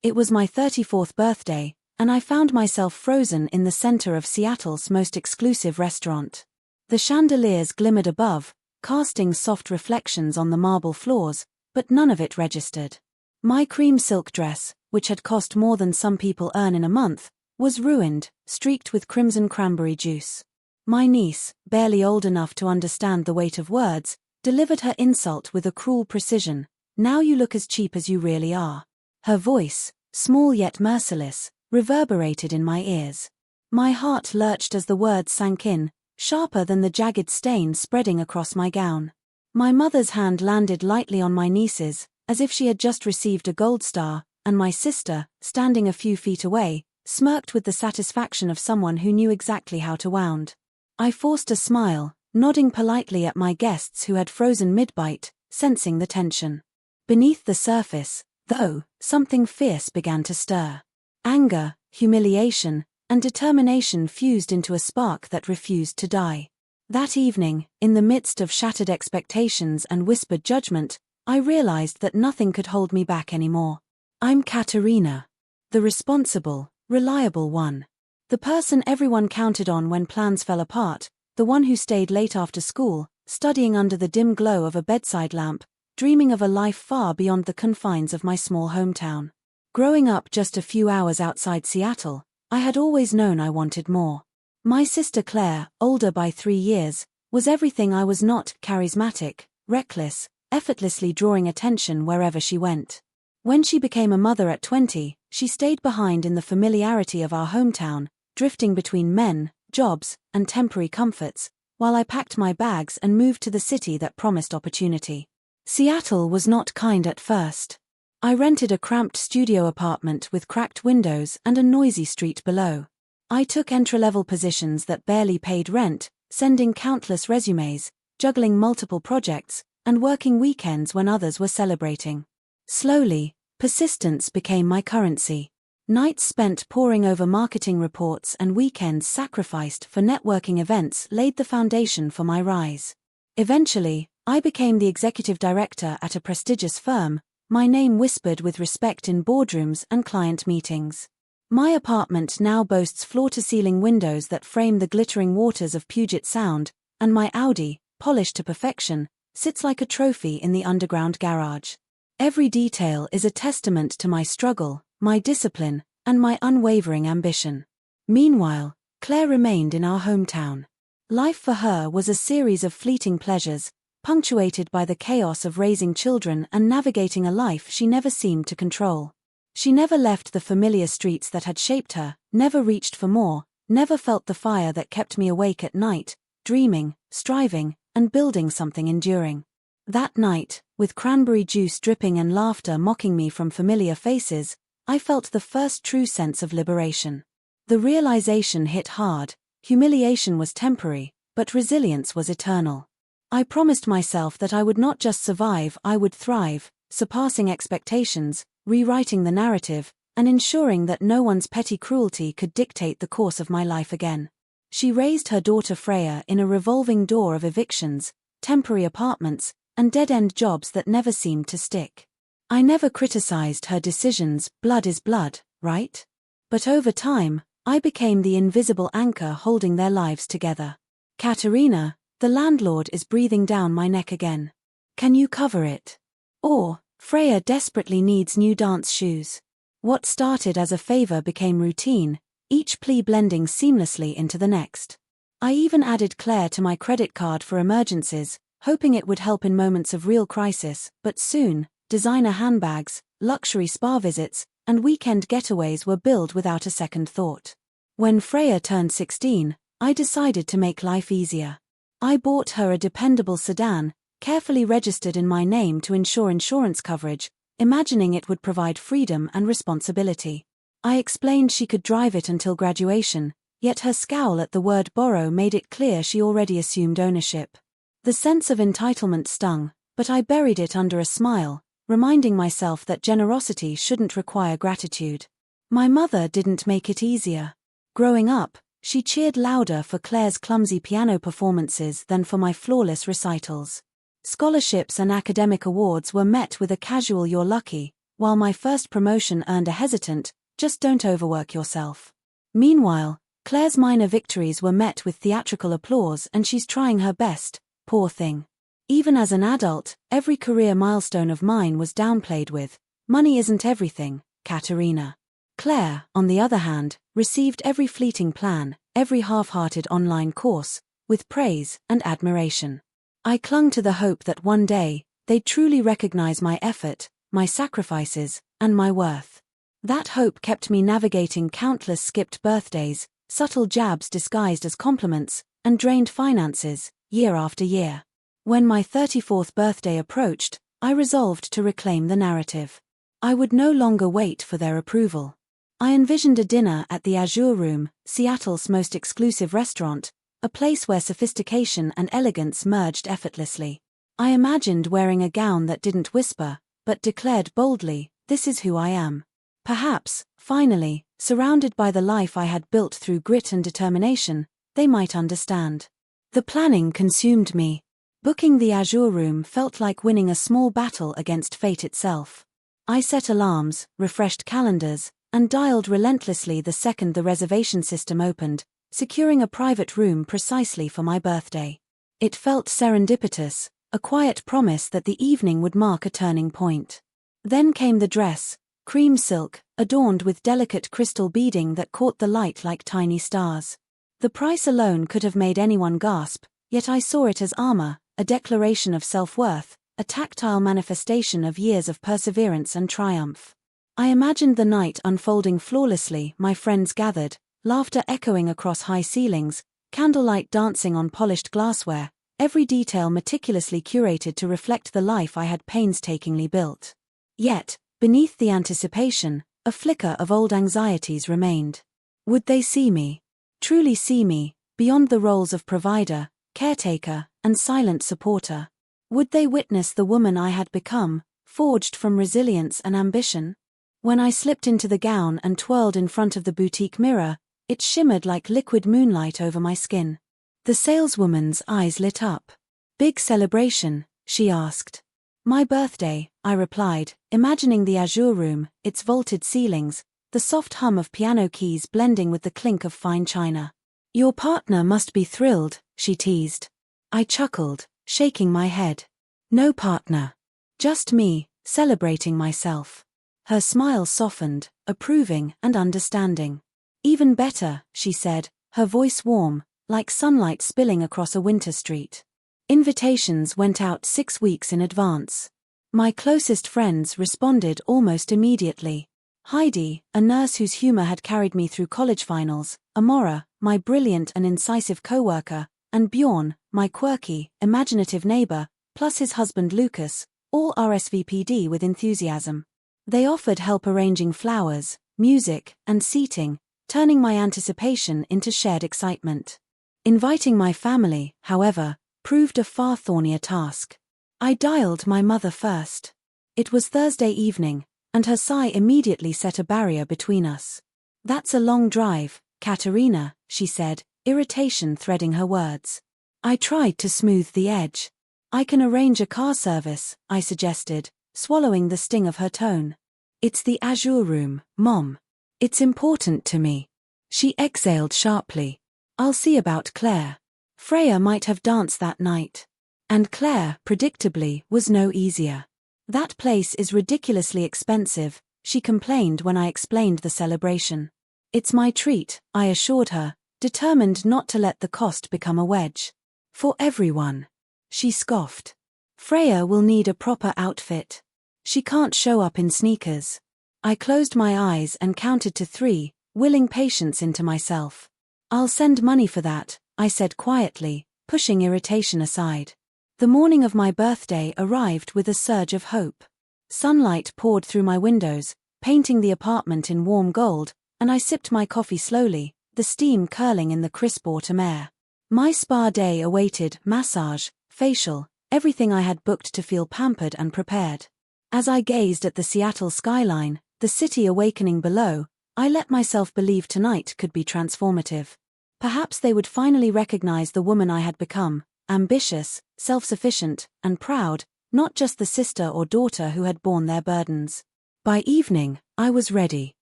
It was my 34th birthday, and I found myself frozen in the center of Seattle's most exclusive restaurant. The chandeliers glimmered above, casting soft reflections on the marble floors, but none of it registered. My cream silk dress, which had cost more than some people earn in a month, was ruined, streaked with crimson cranberry juice. My niece, barely old enough to understand the weight of words, delivered her insult with a cruel precision. "Now you look as cheap as you really are." Her voice, small yet merciless, reverberated in my ears. My heart lurched as the words sank in, sharper than the jagged stain spreading across my gown. My mother's hand landed lightly on my niece's, as if she had just received a gold star, and my sister, standing a few feet away, smirked with the satisfaction of someone who knew exactly how to wound. I forced a smile, nodding politely at my guests who had frozen mid-bite, sensing the tension. Beneath the surface, though, something fierce began to stir. Anger, humiliation, and determination fused into a spark that refused to die. That evening, in the midst of shattered expectations and whispered judgment, I realized that nothing could hold me back anymore. I'm Katerina. The responsible, reliable one. The person everyone counted on when plans fell apart, the one who stayed late after school, studying under the dim glow of a bedside lamp, dreaming of a life far beyond the confines of my small hometown. Growing up just a few hours outside Seattle, I had always known I wanted more. My sister Claire, older by 3 years, was everything I was not: charismatic, reckless, effortlessly drawing attention wherever she went. When she became a mother at 20, she stayed behind in the familiarity of our hometown, drifting between men, jobs, and temporary comforts, while I packed my bags and moved to the city that promised opportunity. Seattle was not kind at first. I rented a cramped studio apartment with cracked windows and a noisy street below. I took entry-level positions that barely paid rent, sending countless resumes, juggling multiple projects, and working weekends when others were celebrating. Slowly, persistence became my currency. Nights spent poring over marketing reports and weekends sacrificed for networking events laid the foundation for my rise. Eventually, I became the executive director at a prestigious firm, my name whispered with respect in boardrooms and client meetings. My apartment now boasts floor-to-ceiling windows that frame the glittering waters of Puget Sound, and my Audi, polished to perfection, sits like a trophy in the underground garage. Every detail is a testament to my struggle, my discipline, and my unwavering ambition. Meanwhile, Claire remained in our hometown. Life for her was a series of fleeting pleasures, punctuated by the chaos of raising children and navigating a life she never seemed to control. She never left the familiar streets that had shaped her, never reached for more, never felt the fire that kept me awake at night, dreaming, striving, and building something enduring. That night, with cranberry juice dripping and laughter mocking me from familiar faces, I felt the first true sense of liberation. The realization hit hard: humiliation was temporary, but resilience was eternal. I promised myself that I would not just survive, I would thrive, surpassing expectations, rewriting the narrative, and ensuring that no one's petty cruelty could dictate the course of my life again. She raised her daughter Freya in a revolving door of evictions, temporary apartments, and dead-end jobs that never seemed to stick. I never criticized her decisions. Blood is blood, right? But over time, I became the invisible anchor holding their lives together. Katerina, the landlord is breathing down my neck again. Can you cover it? Or, Freya desperately needs new dance shoes. What started as a favor became routine, each plea blending seamlessly into the next. I even added Claire to my credit card for emergencies, hoping it would help in moments of real crisis, but soon, designer handbags, luxury spa visits, and weekend getaways were billed without a second thought. When Freya turned 16, I decided to make life easier. I bought her a dependable sedan, carefully registered in my name to ensure insurance coverage, imagining it would provide freedom and responsibility. I explained she could drive it until graduation, yet her scowl at the word borrow made it clear she already assumed ownership. The sense of entitlement stung, but I buried it under a smile, reminding myself that generosity shouldn't require gratitude. My mother didn't make it easier. Growing up, she cheered louder for Claire's clumsy piano performances than for my flawless recitals. Scholarships and academic awards were met with a casual "you're lucky," while my first promotion earned a hesitant, "Just don't overwork yourself." Meanwhile, Claire's minor victories were met with theatrical applause, and she's trying her best, poor thing. Even as an adult, every career milestone of mine was downplayed with, "Money isn't everything, Katerina." Claire, on the other hand, received every fleeting plan, every half-hearted online course, with praise and admiration. I clung to the hope that one day, they'd truly recognize my effort, my sacrifices, and my worth. That hope kept me navigating countless skipped birthdays, subtle jabs disguised as compliments, and drained finances, year after year. When my 34th birthday approached, I resolved to reclaim the narrative. I would no longer wait for their approval. I envisioned a dinner at the Azure Room, Seattle's most exclusive restaurant, a place where sophistication and elegance merged effortlessly. I imagined wearing a gown that didn't whisper, but declared boldly, "This is who I am." Perhaps, finally, surrounded by the life I had built through grit and determination, they might understand. The planning consumed me. Booking the Azure Room felt like winning a small battle against fate itself. I set alarms, refreshed calendars, and dialed relentlessly the second the reservation system opened, securing a private room precisely for my birthday. It felt serendipitous, a quiet promise that the evening would mark a turning point. Then came the dress, cream silk, adorned with delicate crystal beading that caught the light like tiny stars. The price alone could have made anyone gasp, yet I saw it as armor, a declaration of self-worth, a tactile manifestation of years of perseverance and triumph. I imagined the night unfolding flawlessly, my friends gathered, laughter echoing across high ceilings, candlelight dancing on polished glassware, every detail meticulously curated to reflect the life I had painstakingly built. Yet, beneath the anticipation, a flicker of old anxieties remained. Would they see me? Truly see me, beyond the roles of provider, caretaker, and silent supporter? Would they witness the woman I had become, forged from resilience and ambition? When I slipped into the gown and twirled in front of the boutique mirror, it shimmered like liquid moonlight over my skin. The saleswoman's eyes lit up. "Big celebration?" she asked. "My birthday," I replied, imagining the Azure Room, its vaulted ceilings, the soft hum of piano keys blending with the clink of fine china. "Your partner must be thrilled," she teased. I chuckled, shaking my head. "No partner. Just me, celebrating myself." Her smile softened, approving and understanding. "Even better," she said, her voice warm, like sunlight spilling across a winter street. Invitations went out 6 weeks in advance. My closest friends responded almost immediately. Heidi, a nurse whose humor had carried me through college finals, Amora, my brilliant and incisive coworker, and Bjorn, my quirky, imaginative neighbor, plus his husband Lucas, all RSVP'd with enthusiasm. They offered help arranging flowers, music, and seating, turning my anticipation into shared excitement. Inviting my family, however, proved a far thornier task. I dialed my mother first. It was Thursday evening, and her sigh immediately set a barrier between us. "That's a long drive, Katerina," she said, irritation threading her words. I tried to smooth the edge. "I can arrange a car service," I suggested, swallowing the sting of her tone. "It's the Azure Room, Mom. It's important to me." She exhaled sharply. "I'll see about Claire." Freya might have danced that night. And Claire, predictably, was no easier. "That place is ridiculously expensive," she complained when I explained the celebration. "It's my treat," I assured her, determined not to let the cost become a wedge. "For everyone." She scoffed. "Freya will need a proper outfit. She can't show up in sneakers." I closed my eyes and counted to 3, willing patience into myself. "I'll send money for that," I said quietly, pushing irritation aside. The morning of my birthday arrived with a surge of hope. Sunlight poured through my windows, painting the apartment in warm gold, and I sipped my coffee slowly, the steam curling in the crisp autumn air. My spa day awaited: massage, facial, everything I had booked to feel pampered and prepared. As I gazed at the Seattle skyline, the city awakening below, I let myself believe tonight could be transformative. Perhaps they would finally recognize the woman I had become, ambitious, self-sufficient, and proud, not just the sister or daughter who had borne their burdens. By evening, I was ready.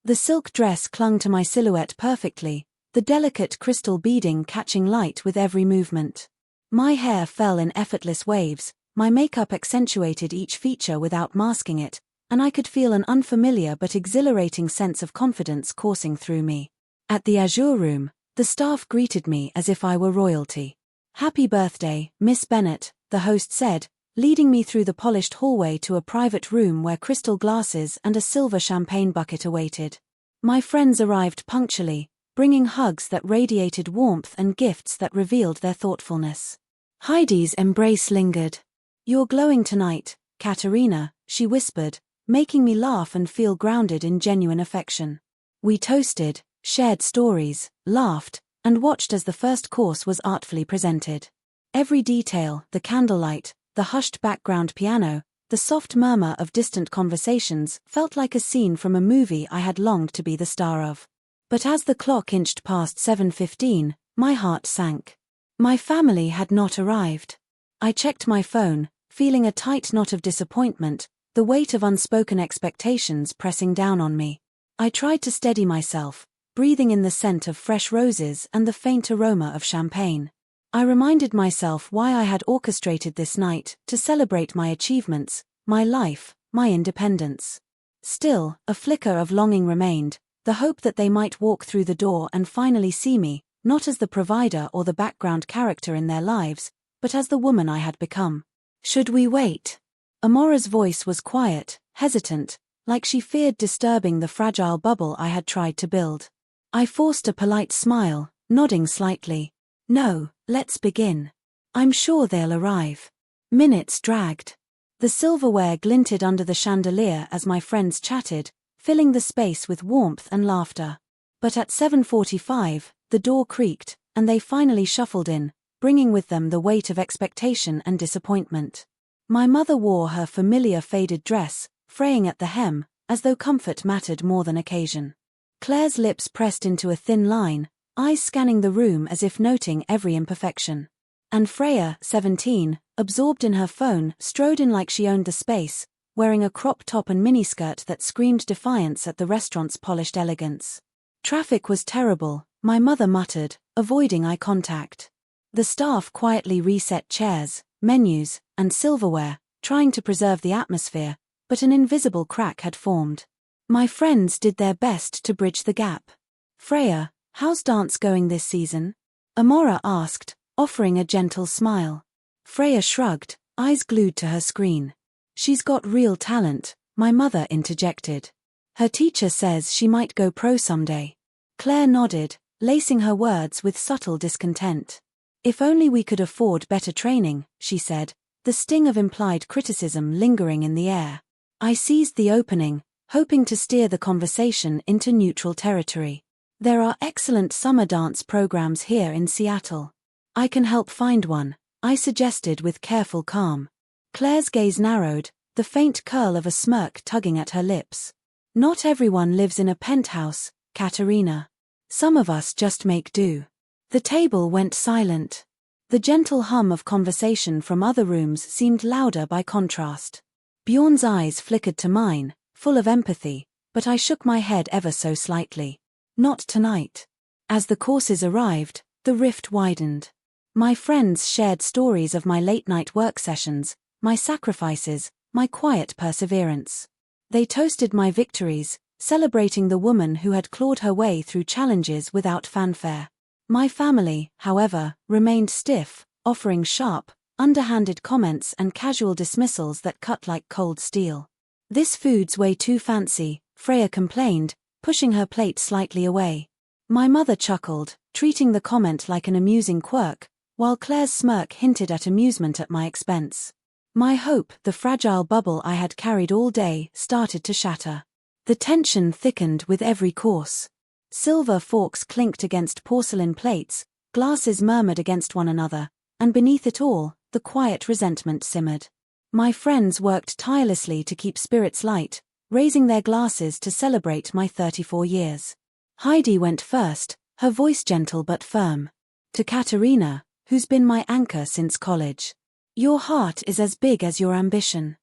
The silk dress clung to my silhouette perfectly, the delicate crystal beading catching light with every movement. My hair fell in effortless waves, my makeup accentuated each feature without masking it, and I could feel an unfamiliar but exhilarating sense of confidence coursing through me. At the Azure Room, the staff greeted me as if I were royalty. "Happy birthday, Miss Bennet," the host said, leading me through the polished hallway to a private room where crystal glasses and a silver champagne bucket awaited. My friends arrived punctually, bringing hugs that radiated warmth and gifts that revealed their thoughtfulness. Heidi's embrace lingered. "You're glowing tonight, Katerina," she whispered, making me laugh and feel grounded in genuine affection. We toasted, shared stories, laughed, and watched as the first course was artfully presented. Every detail, the candlelight, the hushed background piano, the soft murmur of distant conversations, felt like a scene from a movie I had longed to be the star of. But as the clock inched past 7:15, my heart sank. My family had not arrived. I checked my phone, feeling a tight knot of disappointment, the weight of unspoken expectations pressing down on me. I tried to steady myself, breathing in the scent of fresh roses and the faint aroma of champagne. I reminded myself why I had orchestrated this night, to celebrate my achievements, my life, my independence. Still, a flicker of longing remained, the hope that they might walk through the door and finally see me, not as the provider or the background character in their lives, but as the woman I had become. "Should we wait?" Amora's voice was quiet, hesitant, like she feared disturbing the fragile bubble I had tried to build. I forced a polite smile, nodding slightly. "No, let's begin. I'm sure they'll arrive." Minutes dragged. The silverware glinted under the chandelier as my friends chatted, filling the space with warmth and laughter. But at 7:45, the door creaked, and they finally shuffled in, bringing with them the weight of expectation and disappointment. My mother wore her familiar faded dress, fraying at the hem, as though comfort mattered more than occasion. Claire's lips pressed into a thin line, eyes scanning the room as if noting every imperfection. And Freya, 17, absorbed in her phone, strode in like she owned the space, wearing a crop top and miniskirt that screamed defiance at the restaurant's polished elegance. Traffic was terrible, my mother muttered, avoiding eye contact. The staff quietly reset chairs, menus, and silverware, trying to preserve the atmosphere, but an invisible crack had formed. My friends did their best to bridge the gap. "Freya, how's dance going this season?" Amora asked, offering a gentle smile. Freya shrugged, eyes glued to her screen. "She's got real talent," my mother interjected. "Her teacher says she might go pro someday." Claire nodded, lacing her words with subtle discontent. "If only we could afford better training," she said, the sting of implied criticism lingering in the air. I seized the opening, hoping to steer the conversation into neutral territory. "There are excellent summer dance programs here in Seattle. I can help find one," I suggested with careful calm. Claire's gaze narrowed, the faint curl of a smirk tugging at her lips. "Not everyone lives in a penthouse, Katerina. Some of us just make do." The table went silent. The gentle hum of conversation from other rooms seemed louder by contrast. Bjorn's eyes flickered to mine, full of empathy, but I shook my head ever so slightly. Not tonight. As the courses arrived, the rift widened. My friends shared stories of my late-night work sessions, my sacrifices, my quiet perseverance. They toasted my victories, celebrating the woman who had clawed her way through challenges without fanfare. My family, however, remained stiff, offering sharp, underhanded comments and casual dismissals that cut like cold steel. "This food's way too fancy," Freya complained, pushing her plate slightly away. My mother chuckled, treating the comment like an amusing quirk, while Claire's smirk hinted at amusement at my expense. My hope, the fragile bubble I had carried all day, started to shatter. The tension thickened with every course. Silver forks clinked against porcelain plates, glasses murmured against one another, and beneath it all, the quiet resentment simmered. My friends worked tirelessly to keep spirits light, raising their glasses to celebrate my 34 years. Heidi went first, her voice gentle but firm. "To Katerina, who's been my anchor since college. Your heart is as big as your ambition."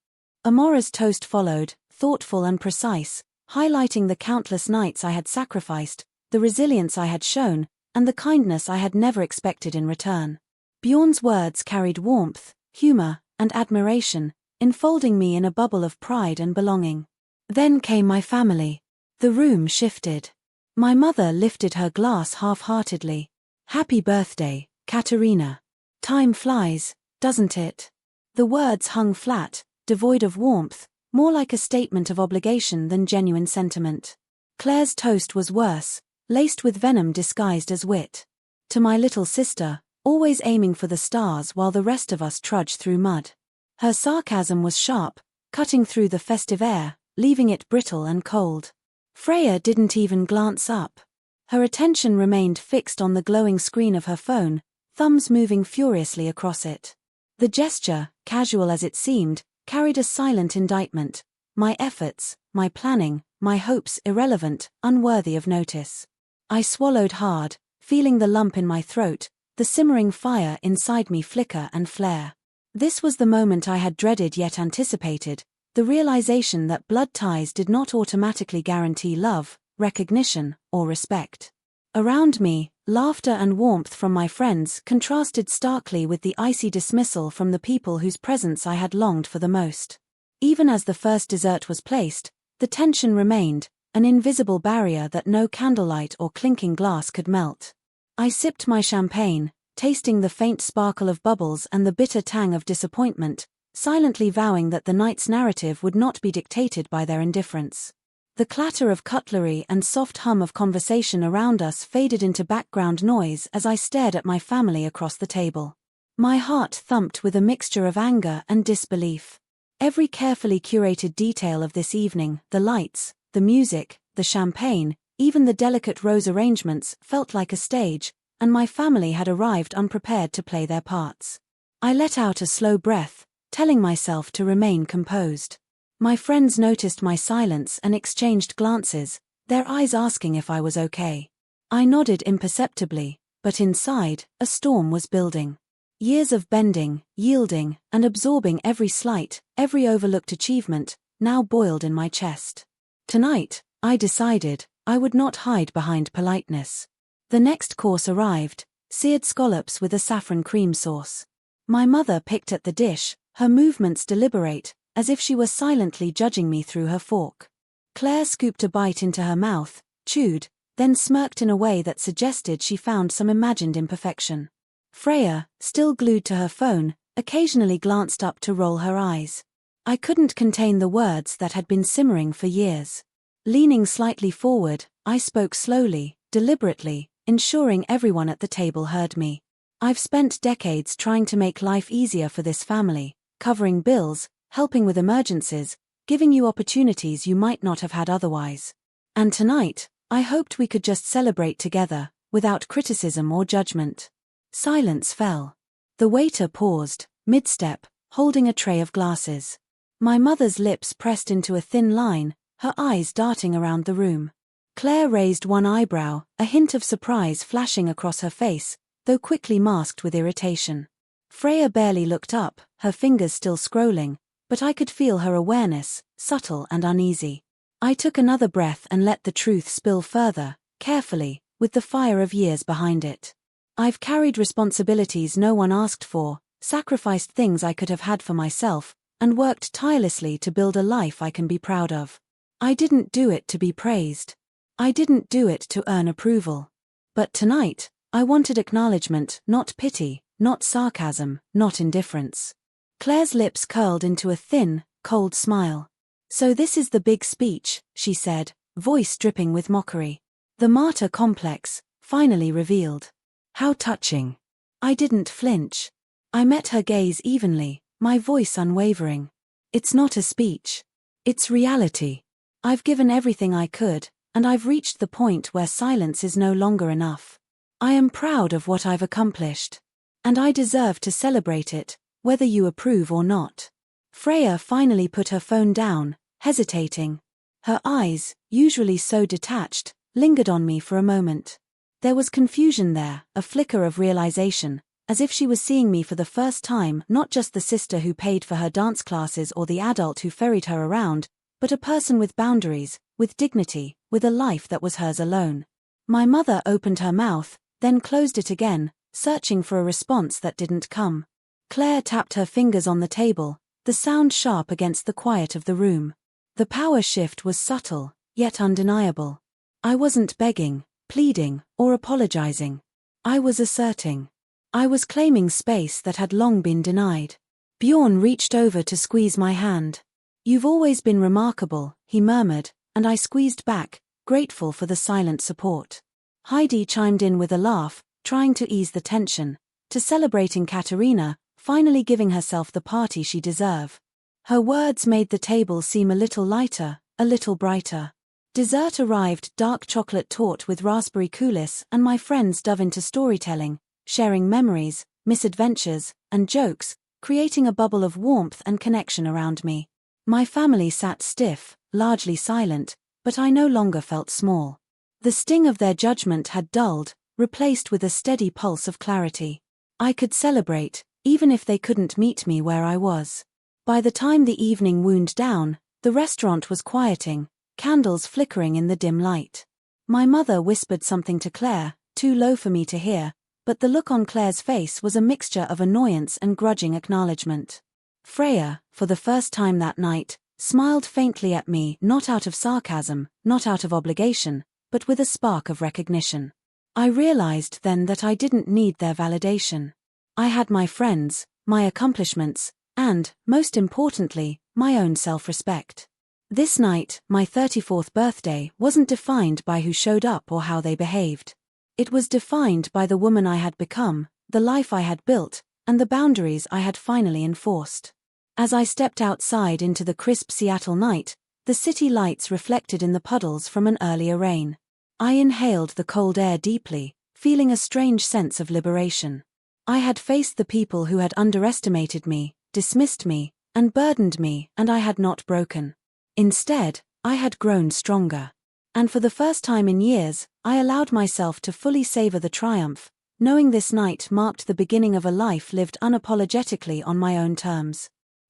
Amora's toast followed, thoughtful and precise, highlighting the countless nights I had sacrificed, the resilience I had shown, and the kindness I had never expected in return. Bjorn's words carried warmth, humor, and admiration, enfolding me in a bubble of pride and belonging. Then came my family. The room shifted. My mother lifted her glass half-heartedly. "Happy birthday, Katerina. Time flies, doesn't it?" The words hung flat, devoid of warmth, more like a statement of obligation than genuine sentiment. Claire's toast was worse, laced with venom disguised as wit. To my little sister, always aiming for the stars while the rest of us trudged through mud. Her sarcasm was sharp, cutting through the festive air, leaving it brittle and cold. Freya didn't even glance up. Her attention remained fixed on the glowing screen of her phone, thumbs moving furiously across it. The gesture, casual as it seemed, carried a silent indictment. My efforts, my planning, my hopes irrelevant, unworthy of notice. I swallowed hard, feeling the lump in my throat, the simmering fire inside me flicker and flare. This was the moment I had dreaded yet anticipated, the realization that blood ties did not automatically guarantee love, recognition, or respect. Around me, laughter and warmth from my friends contrasted starkly with the icy dismissal from the people whose presence I had longed for the most. Even as the first dessert was placed, the tension remained, an invisible barrier that no candlelight or clinking glass could melt. I sipped my champagne, tasting the faint sparkle of bubbles and the bitter tang of disappointment, silently vowing that the night's narrative would not be dictated by their indifference. The clatter of cutlery and soft hum of conversation around us faded into background noise as I stared at my family across the table. My heart thumped with a mixture of anger and disbelief. Every carefully curated detail of this evening, the lights, the music, the champagne, even the delicate rose arrangements, felt like a stage, and my family had arrived unprepared to play their parts. I let out a slow breath, telling myself to remain composed. My friends noticed my silence and exchanged glances, their eyes asking if I was okay. I nodded imperceptibly, but inside, a storm was building. Years of bending, yielding, and absorbing every slight, every overlooked achievement, now boiled in my chest. Tonight, I decided, I would not hide behind politeness. The next course arrived, seared scallops with a saffron cream sauce. My mother picked at the dish, her movements deliberate, as if she were silently judging me through her fork. Claire scooped a bite into her mouth, chewed, then smirked in a way that suggested she found some imagined imperfection. Freya, still glued to her phone, occasionally glanced up to roll her eyes. I couldn't contain the words that had been simmering for years. Leaning slightly forward, I spoke slowly, deliberately, ensuring everyone at the table heard me. I've spent decades trying to make life easier for this family, covering bills, helping with emergencies, giving you opportunities you might not have had otherwise. And tonight, I hoped we could just celebrate together, without criticism or judgment. Silence fell. The waiter paused, mid-step, holding a tray of glasses. My mother's lips pressed into a thin line, her eyes darting around the room. Claire raised one eyebrow, a hint of surprise flashing across her face, though quickly masked with irritation. Freya barely looked up, her fingers still scrolling, but I could feel her awareness, subtle and uneasy. I took another breath and let the truth spill further, carefully, with the fire of years behind it. I've carried responsibilities no one asked for, sacrificed things I could have had for myself, and worked tirelessly to build a life I can be proud of. I didn't do it to be praised. I didn't do it to earn approval. But tonight, I wanted acknowledgement, not pity, not sarcasm, not indifference. Claire's lips curled into a thin, cold smile. "So this is the big speech," she said, voice dripping with mockery. "The martyr complex, finally revealed. How touching." I didn't flinch. I met her gaze evenly, my voice unwavering. "It's not a speech. It's reality. I've given everything I could, and I've reached the point where silence is no longer enough. I am proud of what I've accomplished. And I deserve to celebrate it, whether you approve or not." Freya finally put her phone down, hesitating. Her eyes, usually so detached, lingered on me for a moment. There was confusion there, a flicker of realization, as if she was seeing me for the first time, not just the sister who paid for her dance classes or the adult who ferried her around, but a person with boundaries, with dignity, with a life that was hers alone. My mother opened her mouth, then closed it again, searching for a response that didn't come. Claire tapped her fingers on the table, the sound sharp against the quiet of the room. The power shift was subtle, yet undeniable. I wasn't begging, pleading, or apologizing. I was asserting. I was claiming space that had long been denied. Bjorn reached over to squeeze my hand. "You've always been remarkable," he murmured, and I squeezed back, grateful for the silent support. Heidi chimed in with a laugh, trying to ease the tension, to celebrating Katerina, finally giving herself the party she deserved. Her words made the table seem a little lighter, a little brighter. Dessert arrived, dark chocolate tart with raspberry coulis, and my friends dove into storytelling, sharing memories, misadventures, and jokes, creating a bubble of warmth and connection around me. My family sat stiff, largely silent, but I no longer felt small. The sting of their judgment had dulled, replaced with a steady pulse of clarity. I could celebrate, even if they couldn't meet me where I was. By the time the evening wound down, the restaurant was quieting, candles flickering in the dim light. My mother whispered something to Claire, too low for me to hear, but the look on Claire's face was a mixture of annoyance and grudging acknowledgement. Freya, for the first time that night, smiled faintly at me, not out of sarcasm, not out of obligation, but with a spark of recognition. I realized then that I didn't need their validation. I had my friends, my accomplishments, and, most importantly, my own self-respect. This night, my 34th birthday, wasn't defined by who showed up or how they behaved. It was defined by the woman I had become, the life I had built, and the boundaries I had finally enforced. As I stepped outside into the crisp Seattle night, the city lights reflected in the puddles from an earlier rain. I inhaled the cold air deeply, feeling a strange sense of liberation. I had faced the people who had underestimated me, dismissed me, and burdened me, and I had not broken. Instead, I had grown stronger. And for the first time in years, I allowed myself to fully savor the triumph, knowing this night marked the beginning of a life lived unapologetically on my own terms.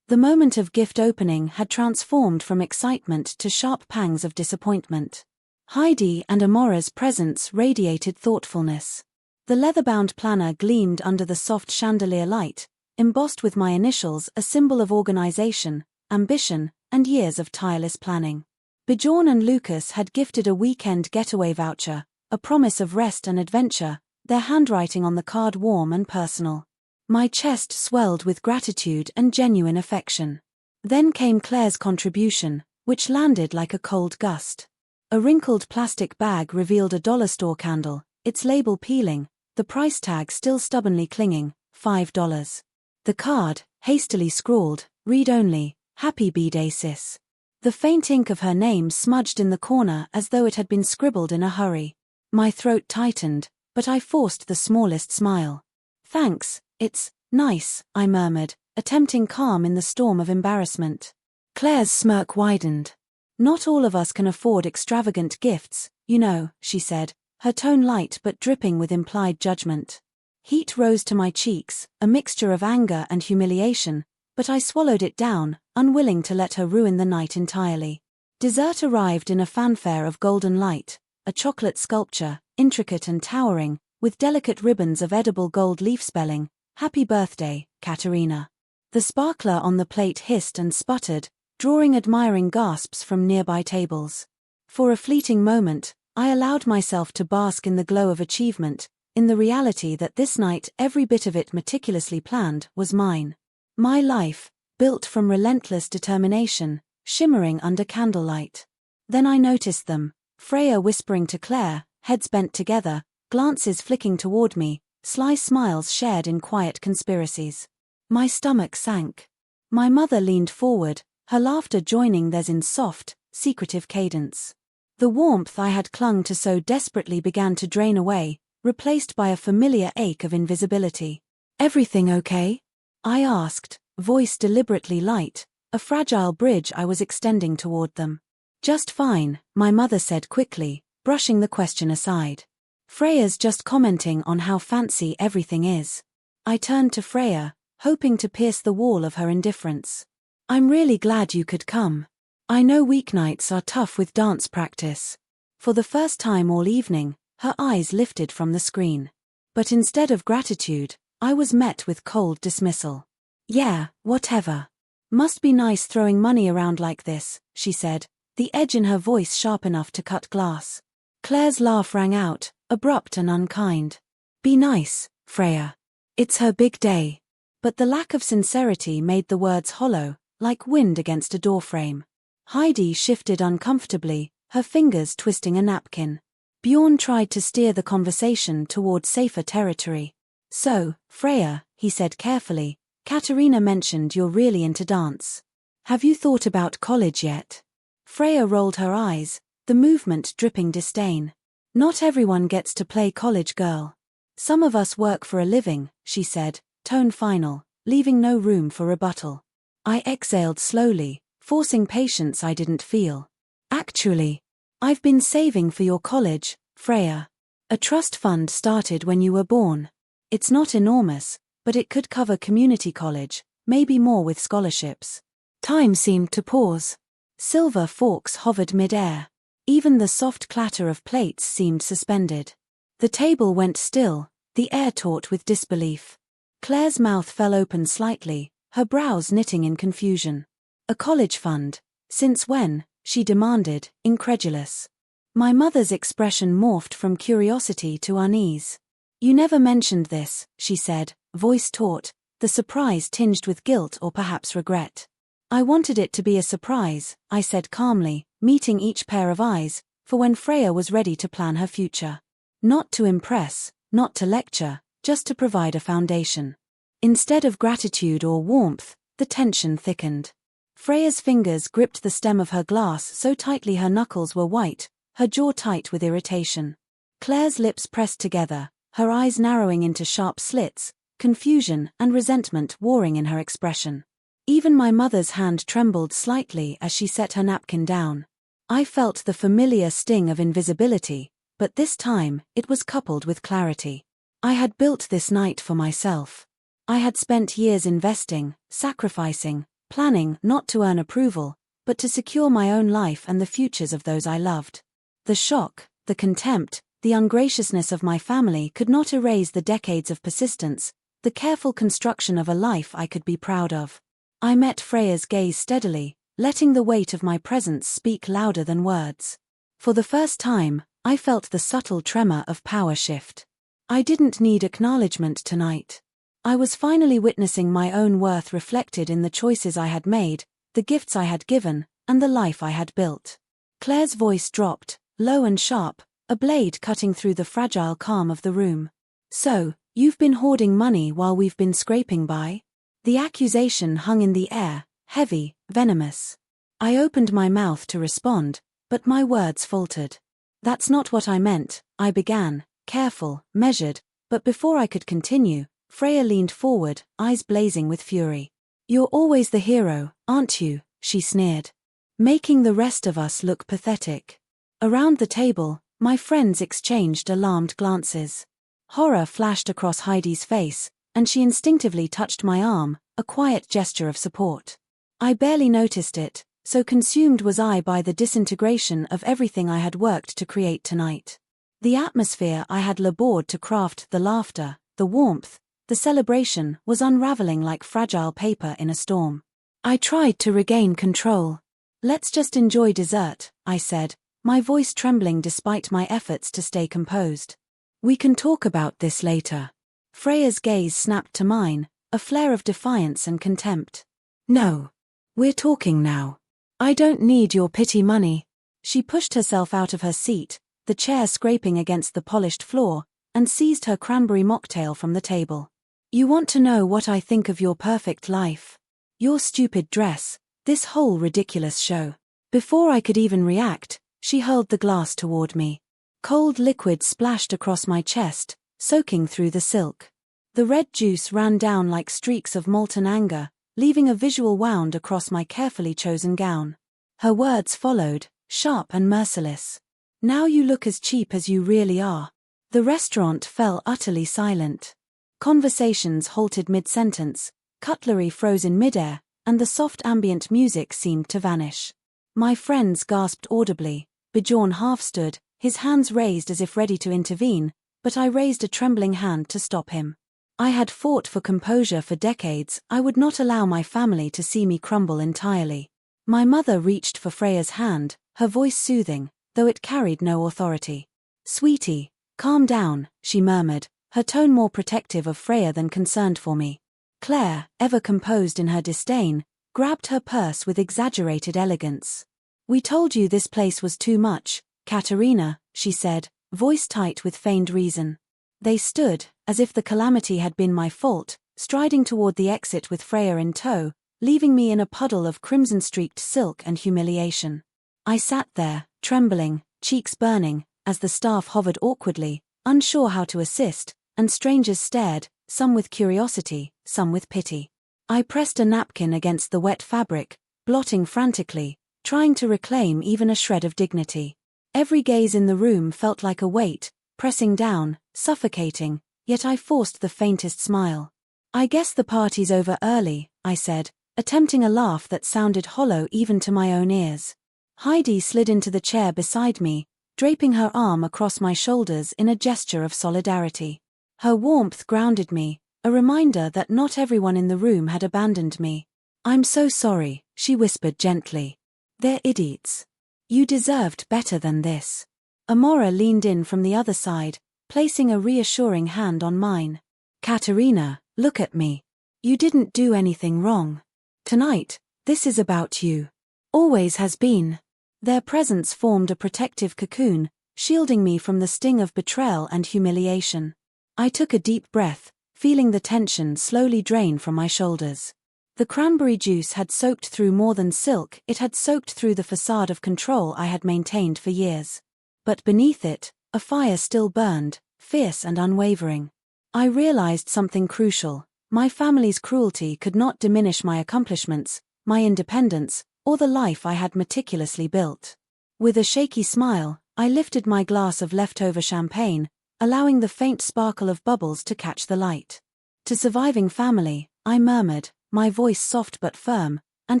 The moment of gift opening had transformed from excitement to sharp pangs of disappointment. Heidi and Amora's presence radiated thoughtfulness. The leather-bound planner gleamed under the soft chandelier light, embossed with my initials, a symbol of organization, ambition, and years of tireless planning. Bjorn and Lucas had gifted a weekend getaway voucher, a promise of rest and adventure, their handwriting on the card warm and personal. My chest swelled with gratitude and genuine affection. Then came Claire's contribution, which landed like a cold gust. A wrinkled plastic bag revealed a dollar store candle, its label peeling, the price tag still stubbornly clinging, $5. The card, hastily scrawled, read only, "Happy B-Day sis." The faint ink of her name smudged in the corner as though it had been scribbled in a hurry. My throat tightened, but I forced the smallest smile. "Thanks, it's nice," I murmured, attempting calm in the storm of embarrassment. Claire's smirk widened. "Not all of us can afford extravagant gifts, you know," she said, her tone light but dripping with implied judgment. Heat rose to my cheeks, a mixture of anger and humiliation, but I swallowed it down, unwilling to let her ruin the night entirely. Dessert arrived in a fanfare of golden light, a chocolate sculpture, intricate and towering, with delicate ribbons of edible gold leaf spelling, "Happy Birthday, Katerina." The sparkler on the plate hissed and sputtered, drawing admiring gasps from nearby tables. For a fleeting moment, I allowed myself to bask in the glow of achievement, in the reality that this night, every bit of it meticulously planned, was mine. My life, built from relentless determination, shimmering under candlelight. Then I noticed them, Freya whispering to Claire, heads bent together, glances flicking toward me, sly smiles shared in quiet conspiracies. My stomach sank. My mother leaned forward, her laughter joining theirs in soft, secretive cadence. The warmth I had clung to so desperately began to drain away, replaced by a familiar ache of invisibility. "Everything okay?" I asked, voice deliberately light, a fragile bridge I was extending toward them. "Just fine," my mother said quickly, brushing the question aside. "Freya's just commenting on how fancy everything is." I turned to Freya, hoping to pierce the wall of her indifference. "I'm really glad you could come." I know weeknights are tough with dance practice. For the first time all evening, her eyes lifted from the screen. But instead of gratitude, I was met with cold dismissal. Yeah, whatever. Must be nice throwing money around like this, she said, the edge in her voice sharp enough to cut glass. Claire's laugh rang out, abrupt and unkind. Be nice, Freya. It's her big day. But the lack of sincerity made the words hollow, like wind against a doorframe. Heidi shifted uncomfortably, her fingers twisting a napkin. Bjorn tried to steer the conversation toward safer territory. So, Freya, he said carefully, Katarina mentioned you're really into dance. Have you thought about college yet? Freya rolled her eyes, the movement dripping disdain. Not everyone gets to play college girl. Some of us work for a living, she said, tone final, leaving no room for rebuttal. I exhaled slowly, forcing patience I didn't feel. Actually, I've been saving for your college, Freya. A trust fund started when you were born. It's not enormous, but it could cover community college, maybe more with scholarships. Time seemed to pause. Silver forks hovered mid-air. Even the soft clatter of plates seemed suspended. The table went still, the air taut with disbelief. Claire's mouth fell open slightly, her brows knitting in confusion. A college fund? Since when? She demanded, incredulous. My mother's expression morphed from curiosity to unease. You never mentioned this, she said, voice taut, the surprise tinged with guilt or perhaps regret. I wanted it to be a surprise, I said calmly, meeting each pair of eyes, for when Freya was ready to plan her future. Not to impress, not to lecture, just to provide a foundation. Instead of gratitude or warmth, the tension thickened. Freya's fingers gripped the stem of her glass so tightly her knuckles were white, her jaw tight with irritation. Claire's lips pressed together, her eyes narrowing into sharp slits, confusion and resentment warring in her expression. Even my mother's hand trembled slightly as she set her napkin down. I felt the familiar sting of invisibility, but this time it was coupled with clarity. I had built this night for myself. I had spent years investing, sacrificing, planning not to earn approval, but to secure my own life and the futures of those I loved. The shock, the contempt, the ungraciousness of my family could not erase the decades of persistence, the careful construction of a life I could be proud of. I met Freya's gaze steadily, letting the weight of my presence speak louder than words. For the first time, I felt the subtle tremor of power shift. I didn't need acknowledgement tonight. I was finally witnessing my own worth reflected in the choices I had made, the gifts I had given, and the life I had built. Claire's voice dropped, low and sharp, a blade cutting through the fragile calm of the room. So, you've been hoarding money while we've been scraping by? The accusation hung in the air, heavy, venomous. I opened my mouth to respond, but my words faltered. That's not what I meant, I began, careful, measured, but before I could continue, Freya leaned forward, eyes blazing with fury. You're always the hero, aren't you? She sneered. Making the rest of us look pathetic. Around the table, my friends exchanged alarmed glances. Horror flashed across Heidi's face, and she instinctively touched my arm, a quiet gesture of support. I barely noticed it, so consumed was I by the disintegration of everything I had worked to create tonight. The atmosphere I had labored to craft, the laughter, the warmth, the celebration, was unraveling like fragile paper in a storm. I tried to regain control. Let's just enjoy dessert, I said, my voice trembling despite my efforts to stay composed. We can talk about this later. Freya's gaze snapped to mine, a flare of defiance and contempt. No. We're talking now. I don't need your pity money. She pushed herself out of her seat, the chair scraping against the polished floor, and seized her cranberry mocktail from the table. You want to know what I think of your perfect life? Your stupid dress, this whole ridiculous show. Before I could even react, she hurled the glass toward me. Cold liquid splashed across my chest, soaking through the silk. The red juice ran down like streaks of molten anger, leaving a visual wound across my carefully chosen gown. Her words followed, sharp and merciless. Now you look as cheap as you really are. The restaurant fell utterly silent. Conversations halted mid-sentence, cutlery froze in midair, and the soft ambient music seemed to vanish. My friends gasped audibly. Bjorn half stood, his hands raised as if ready to intervene, but I raised a trembling hand to stop him. I had fought for composure for decades. I would not allow my family to see me crumble entirely. My mother reached for Freya's hand, her voice soothing, though it carried no authority. "Sweetie, calm down," she murmured, her tone more protective of Freya than concerned for me. Claire, ever composed in her disdain, grabbed her purse with exaggerated elegance. "We told you this place was too much, Katerina," she said, voice tight with feigned reason. They stood, as if the calamity had been my fault, striding toward the exit with Freya in tow, leaving me in a puddle of crimson-streaked silk and humiliation. I sat there, trembling, cheeks burning, as the staff hovered awkwardly, unsure how to assist, and strangers stared, some with curiosity, some with pity. I pressed a napkin against the wet fabric, blotting frantically, trying to reclaim even a shred of dignity. Every gaze in the room felt like a weight, pressing down, suffocating, yet I forced the faintest smile. "I guess the party's over early," I said, attempting a laugh that sounded hollow even to my own ears. Heidi slid into the chair beside me, draping her arm across my shoulders in a gesture of solidarity. Her warmth grounded me, a reminder that not everyone in the room had abandoned me. "I'm so sorry," she whispered gently. "They're idiots. You deserved better than this." Amora leaned in from the other side, placing a reassuring hand on mine. "Katerina, look at me. You didn't do anything wrong. Tonight, this is about you. Always has been." Their presence formed a protective cocoon, shielding me from the sting of betrayal and humiliation. I took a deep breath, feeling the tension slowly drain from my shoulders. The cranberry juice had soaked through more than silk, it had soaked through the facade of control I had maintained for years. But beneath it, a fire still burned, fierce and unwavering. I realized something crucial. My family's cruelty could not diminish my accomplishments, my independence, or the life I had meticulously built. With a shaky smile, I lifted my glass of leftover champagne, allowing the faint sparkle of bubbles to catch the light. "To surviving family," I murmured, my voice soft but firm, "and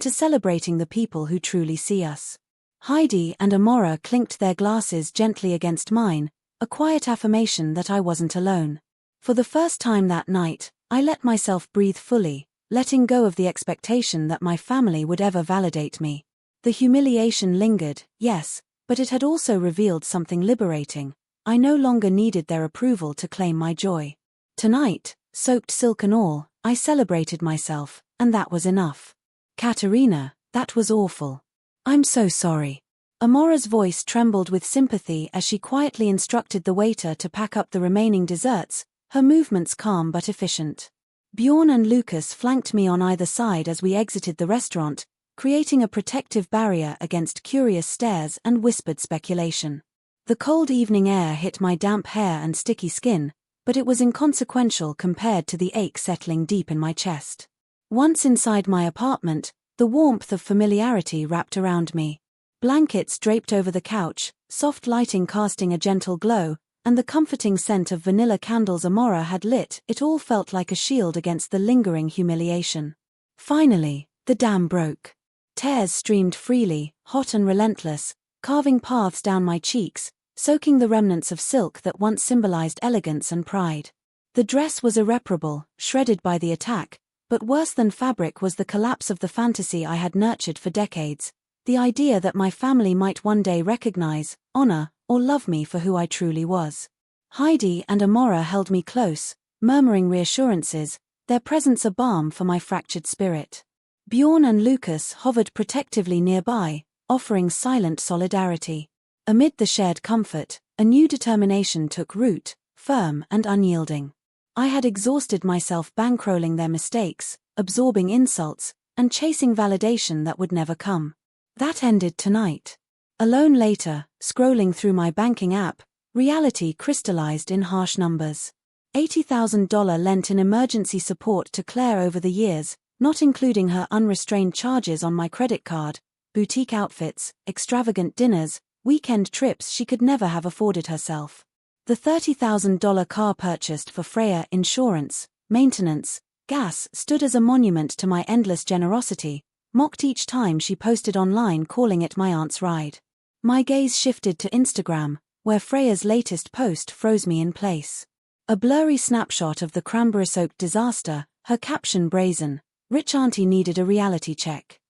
to celebrating the people who truly see us." Heidi and Amora clinked their glasses gently against mine, a quiet affirmation that I wasn't alone. For the first time that night, I let myself breathe fully, letting go of the expectation that my family would ever validate me. The humiliation lingered, yes, but it had also revealed something liberating. I no longer needed their approval to claim my joy. Tonight, soaked silk and all, I celebrated myself, and that was enough. "Katerina, that was awful. I'm so sorry." Amora's voice trembled with sympathy as she quietly instructed the waiter to pack up the remaining desserts, her movements calm but efficient. Bjorn and Lucas flanked me on either side as we exited the restaurant, creating a protective barrier against curious stares and whispered speculation. The cold evening air hit my damp hair and sticky skin, but it was inconsequential compared to the ache settling deep in my chest. Once inside my apartment, the warmth of familiarity wrapped around me. Blankets draped over the couch, soft lighting casting a gentle glow, and the comforting scent of vanilla candles Amora had lit, it all felt like a shield against the lingering humiliation. Finally, the dam broke. Tears streamed freely, hot and relentless, carving paths down my cheeks, soaking the remnants of silk that once symbolized elegance and pride. The dress was irreparable, shredded by the attack, but worse than fabric was the collapse of the fantasy I had nurtured for decades, the idea that my family might one day recognize, honor, or love me for who I truly was. Heidi and Amora held me close, murmuring reassurances, their presence a balm for my fractured spirit. Bjorn and Lucas hovered protectively nearby, offering silent solidarity. Amid the shared comfort, a new determination took root, firm and unyielding. I had exhausted myself bankrolling their mistakes, absorbing insults, and chasing validation that would never come. That ended tonight. Alone later, scrolling through my banking app, reality crystallized in harsh numbers. $80,000 lent in emergency support to Claire over the years, not including her unrestrained charges on my credit card, boutique outfits, extravagant dinners, weekend trips she could never have afforded herself. The $30,000 car purchased for Freya insurance, maintenance, gas stood as a monument to my endless generosity, mocked each time she posted online calling it my aunt's ride. My gaze shifted to Instagram, where Freya's latest post froze me in place. A blurry snapshot of the cranberry-soaked disaster, her caption brazen, "Rich auntie needed a reality check."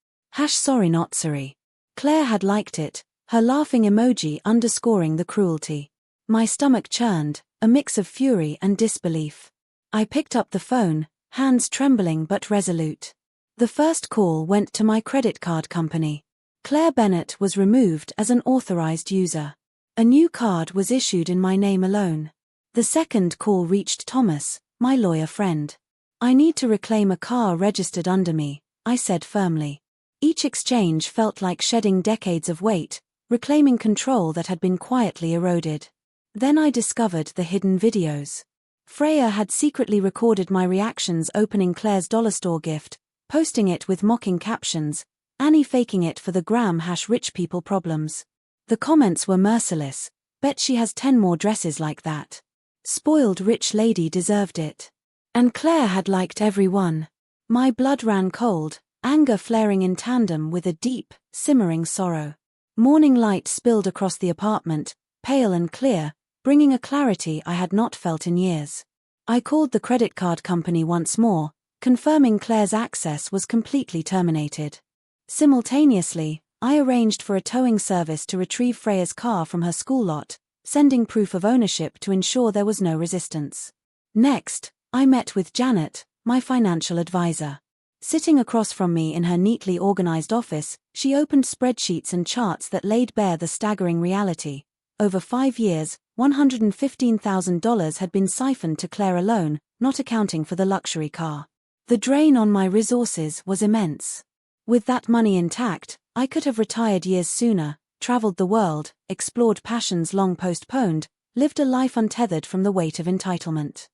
#sorry not sorry. Claire had liked it, her laughing emoji underscoring the cruelty. My stomach churned, a mix of fury and disbelief. I picked up the phone, hands trembling but resolute. The first call went to my credit card company. Claire Bennett was removed as an authorized user. A new card was issued in my name alone. The second call reached Thomas, my lawyer friend. "I need to reclaim a car registered under me," I said firmly. Each exchange felt like shedding decades of weight, reclaiming control that had been quietly eroded. Then I discovered the hidden videos. Freya had secretly recorded my reactions opening Claire's dollar store gift, posting it with mocking captions, "Annie faking it for the gram # rich people problems." The comments were merciless, "Bet she has 10 more dresses like that. Spoiled rich lady deserved it." And Claire had liked every one. My blood ran cold, anger flaring in tandem with a deep, simmering sorrow. Morning light spilled across the apartment, pale and clear, bringing a clarity I had not felt in years. I called the credit card company once more, confirming Claire's access was completely terminated. Simultaneously, I arranged for a towing service to retrieve Freya's car from her school lot, sending proof of ownership to ensure there was no resistance. Next, I met with Janet, my financial advisor. Sitting across from me in her neatly organized office, she opened spreadsheets and charts that laid bare the staggering reality. Over 5 years, $115,000 had been siphoned to Claire alone, not accounting for the luxury car. The drain on my resources was immense. With that money intact, I could have retired years sooner, traveled the world, explored passions long postponed, lived a life untethered from the weight of entitlement.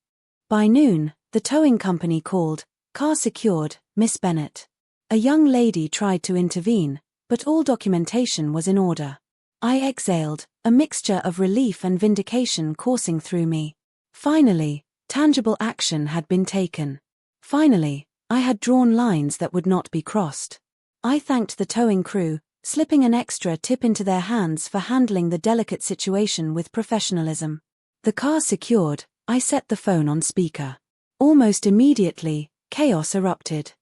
By noon, the towing company called, "Car secured, Miss Bennett." A young lady tried to intervene, but all documentation was in order. I exhaled, a mixture of relief and vindication coursing through me. Finally, tangible action had been taken. Finally, I had drawn lines that would not be crossed. I thanked the towing crew, slipping an extra tip into their hands for handling the delicate situation with professionalism. The car secured, I set the phone on speaker. Almost immediately, chaos erupted.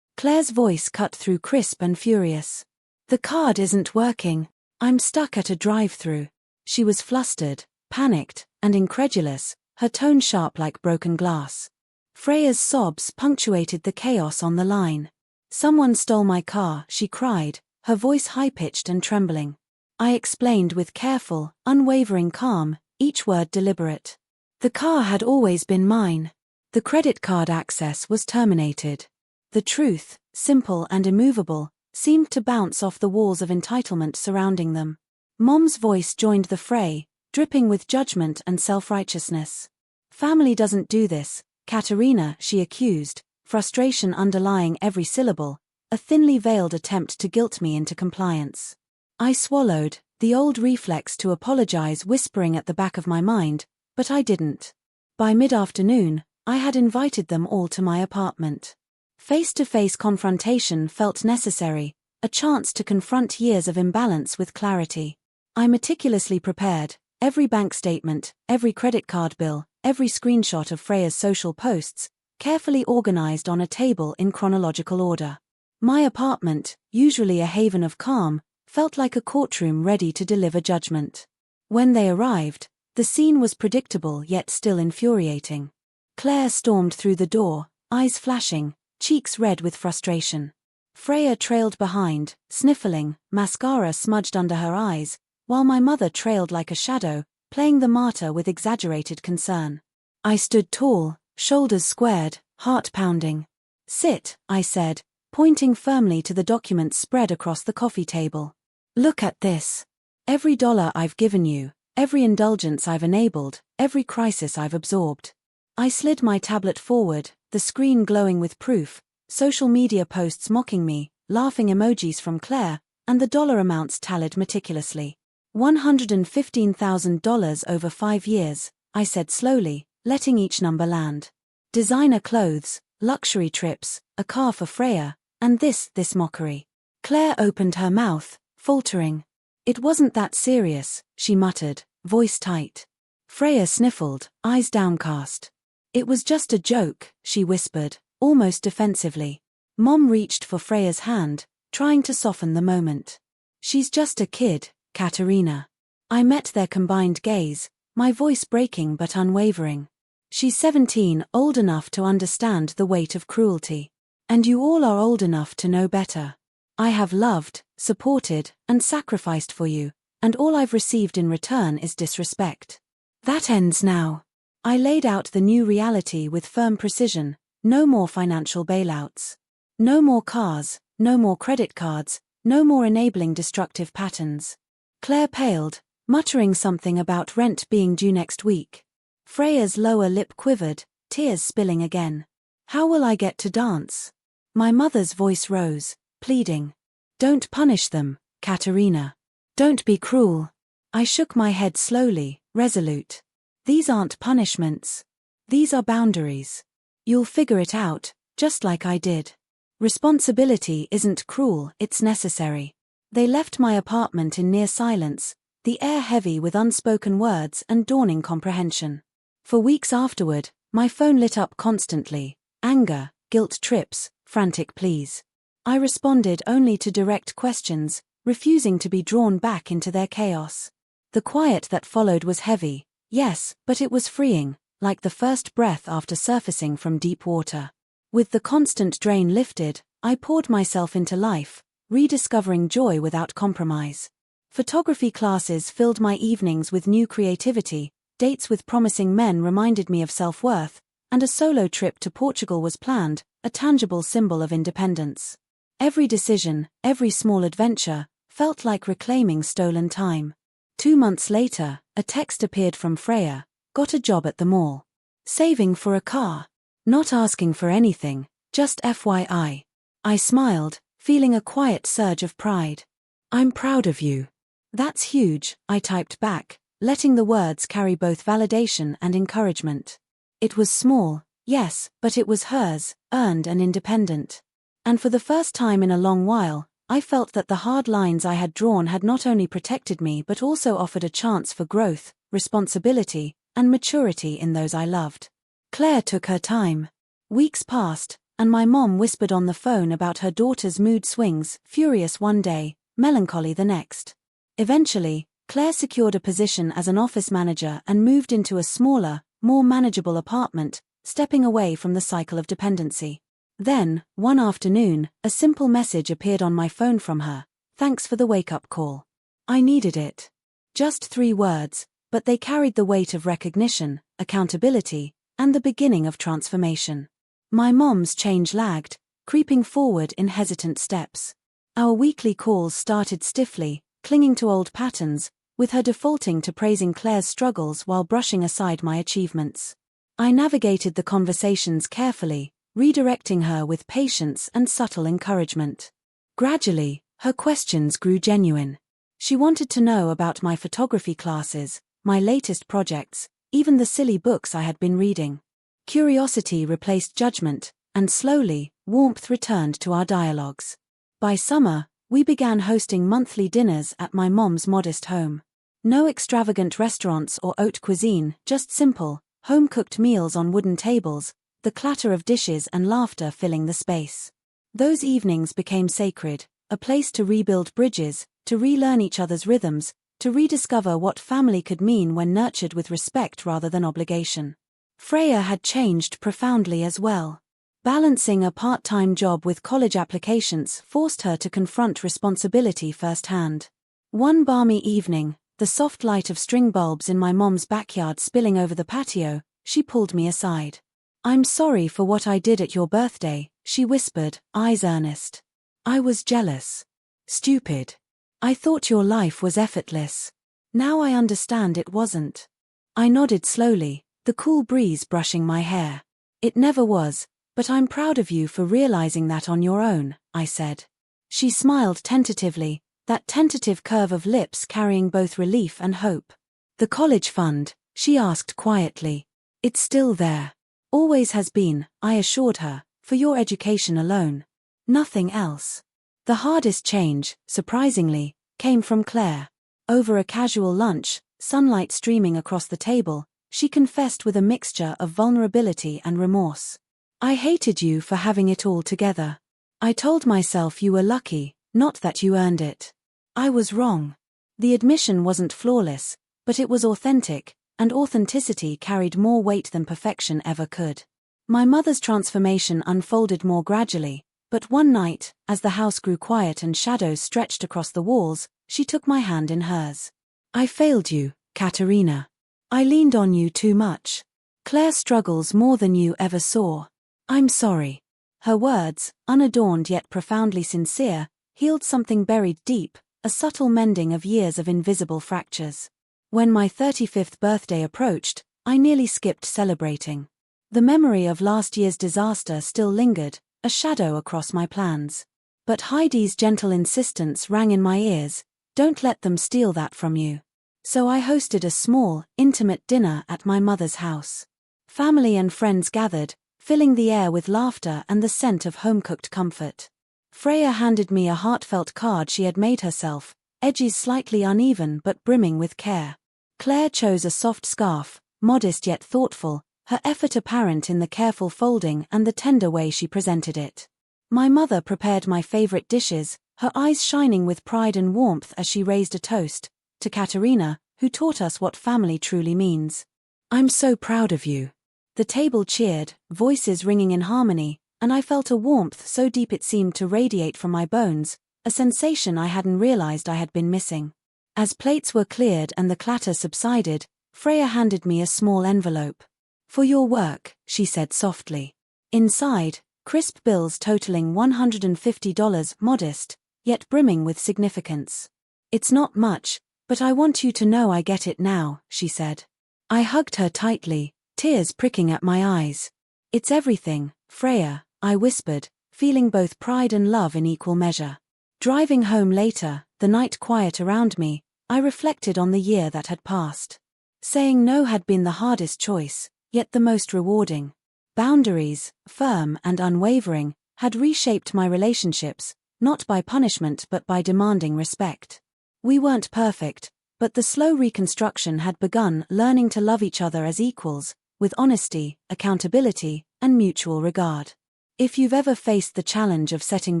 Claire's voice cut through crisp and furious. "The card isn't working. I'm stuck at a drive-through." She was flustered, panicked, and incredulous, her tone sharp like broken glass. Freya's sobs punctuated the chaos on the line. "Someone stole my car," she cried, her voice high-pitched and trembling. I explained with careful, unwavering calm, each word deliberate. The car had always been mine. The credit card access was terminated. The truth, simple and immovable, seemed to bounce off the walls of entitlement surrounding them. Mom's voice joined the fray, dripping with judgment and self-righteousness. "Family doesn't do this, Katerina," she accused, frustration underlying every syllable, a thinly veiled attempt to guilt me into compliance. I swallowed, the old reflex to apologize whispering at the back of my mind, but I didn't. By mid-afternoon, I had invited them all to my apartment. Face-to-face confrontation felt necessary, a chance to confront years of imbalance with clarity. I meticulously prepared, every bank statement, every credit card bill, every screenshot of Freya's social posts, carefully organized on a table in chronological order. My apartment, usually a haven of calm, felt like a courtroom ready to deliver judgment. When they arrived, the scene was predictable yet still infuriating. Claire stormed through the door, eyes flashing, cheeks red with frustration. Freya trailed behind, sniffling, mascara smudged under her eyes, while my mother trailed like a shadow, playing the martyr with exaggerated concern. I stood tall, shoulders squared, heart pounding. "Sit," I said, pointing firmly to the documents spread across the coffee table. "Look at this. Every dollar I've given you, every indulgence I've enabled, every crisis I've absorbed." I slid my tablet forward, the screen glowing with proof, social media posts mocking me, laughing emojis from Claire, and the dollar amounts tallied meticulously. $115,000 over 5 years, I said slowly, letting each number land. Designer clothes, luxury trips, a car for Freya, and this mockery. Claire opened her mouth, faltering. It wasn't that serious, she muttered, voice tight. Freya sniffled, eyes downcast. It was just a joke, she whispered, almost defensively. Mom reached for Freya's hand, trying to soften the moment. She's just a kid, Katerina. I met their combined gaze, my voice breaking but unwavering. She's 17, old enough to understand the weight of cruelty. And you all are old enough to know better. I have loved, supported, and sacrificed for you, and all I've received in return is disrespect. That ends now. I laid out the new reality with firm precision. No more financial bailouts. No more cars, no more credit cards, no more enabling destructive patterns. Claire paled, muttering something about rent being due next week. Freya's lower lip quivered, tears spilling again. How will I get to dance? My mother's voice rose, pleading. Don't punish them, Katerina. Don't be cruel. I shook my head slowly, resolute. These aren't punishments. These are boundaries. You'll figure it out, just like I did. Responsibility isn't cruel, it's necessary. They left my apartment in near silence, the air heavy with unspoken words and dawning comprehension. For weeks afterward, my phone lit up constantly. Anger, guilt trips, frantic pleas. I responded only to direct questions, refusing to be drawn back into their chaos. The quiet that followed was heavy, yes, but it was freeing, like the first breath after surfacing from deep water. With the constant drain lifted, I poured myself into life, rediscovering joy without compromise. Photography classes filled my evenings with new creativity, dates with promising men reminded me of self-worth, and a solo trip to Portugal was planned, a tangible symbol of independence. Every decision, every small adventure, felt like reclaiming stolen time. 2 months later, a text appeared from Freya, got a job at the mall. Saving for a car. Not asking for anything, just FYI. I smiled, feeling a quiet surge of pride. I'm proud of you. That's huge, I typed back, letting the words carry both validation and encouragement. It was small, yes, but it was hers, earned and independent. And for the first time in a long while, I felt that the hard lines I had drawn had not only protected me but also offered a chance for growth, responsibility, and maturity in those I loved. Claire took her time. Weeks passed, and my mom whispered on the phone about her daughter's mood swings, furious one day, melancholy the next. Eventually, Claire secured a position as an office manager and moved into a smaller, more manageable apartment, stepping away from the cycle of dependency. Then, one afternoon, a simple message appeared on my phone from her. Thanks for the wake-up call. I needed it. Just 3 words, but they carried the weight of recognition, accountability, and the beginning of transformation. My mom's change lagged, creeping forward in hesitant steps. Our weekly calls started stiffly, clinging to old patterns, with her defaulting to praising Claire's struggles while brushing aside my achievements. I navigated the conversations carefully, redirecting her with patience and subtle encouragement. Gradually, her questions grew genuine. She wanted to know about my photography classes, my latest projects, even the silly books I had been reading. Curiosity replaced judgment, and slowly, warmth returned to our dialogues. By summer, we began hosting monthly dinners at my mom's modest home. No extravagant restaurants or haute cuisine, just simple, home-cooked meals on wooden tables, the clatter of dishes and laughter filling the space. Those evenings became sacred, a place to rebuild bridges, to relearn each other's rhythms, to rediscover what family could mean when nurtured with respect rather than obligation. Freya had changed profoundly as well. Balancing a part-time job with college applications forced her to confront responsibility firsthand. One balmy evening, the soft light of string bulbs in my mom's backyard spilling over the patio, she pulled me aside. I'm sorry for what I did at your birthday, she whispered, eyes earnest. I was jealous. Stupid. I thought your life was effortless. Now I understand it wasn't. I nodded slowly, the cool breeze brushing my hair. It never was, but I'm proud of you for realizing that on your own, I said. She smiled tentatively, that tentative curve of lips carrying both relief and hope. The college fund, she asked quietly. It's still there. Always has been, I assured her, for your education alone. Nothing else. The hardest change, surprisingly, came from Claire. Over a casual lunch, sunlight streaming across the table, she confessed with a mixture of vulnerability and remorse. I hated you for having it all together. I told myself you were lucky, not that you earned it. I was wrong. The admission wasn't flawless, but it was authentic, and authenticity carried more weight than perfection ever could. My mother's transformation unfolded more gradually, but one night, as the house grew quiet and shadows stretched across the walls, she took my hand in hers. I failed you, Katerina. I leaned on you too much. Claire struggles more than you ever saw. I'm sorry. Her words, unadorned yet profoundly sincere, healed something buried deep, a subtle mending of years of invisible fractures. When my 35th birthday approached, I nearly skipped celebrating. The memory of last year's disaster still lingered, a shadow across my plans. But Heidi's gentle insistence rang in my ears, don't let them steal that from you. So I hosted a small, intimate dinner at my mother's house. Family and friends gathered, filling the air with laughter and the scent of home-cooked comfort. Freya handed me a heartfelt card she had made herself, edges slightly uneven but brimming with care. Claire chose a soft scarf, modest yet thoughtful, her effort apparent in the careful folding and the tender way she presented it. My mother prepared my favorite dishes, her eyes shining with pride and warmth as she raised a toast to Katerina, who taught us what family truly means. I'm so proud of you. The table cheered, voices ringing in harmony, and I felt a warmth so deep it seemed to radiate from my bones, a sensation I hadn't realized I had been missing. As plates were cleared and the clatter subsided, Freya handed me a small envelope. For your work, she said softly. Inside, crisp bills totaling $150, modest, yet brimming with significance. It's not much, but I want you to know I get it now, she said. I hugged her tightly, tears pricking at my eyes. It's everything, Freya, I whispered, feeling both pride and love in equal measure. Driving home later, the night quiet around me, I reflected on the year that had passed. Saying no had been the hardest choice, yet the most rewarding. Boundaries, firm and unwavering, had reshaped my relationships, not by punishment but by demanding respect. We weren't perfect, but the slow reconstruction had begun, learning to love each other as equals, with honesty, accountability, and mutual regard. If you've ever faced the challenge of setting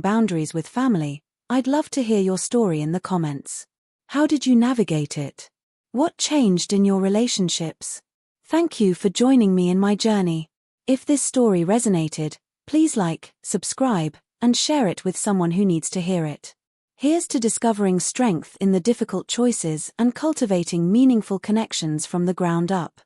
boundaries with family, I'd love to hear your story in the comments. How did you navigate it? What changed in your relationships? Thank you for joining me in my journey. If this story resonated, please like, subscribe, and share it with someone who needs to hear it. Here's to discovering strength in the difficult choices and cultivating meaningful connections from the ground up.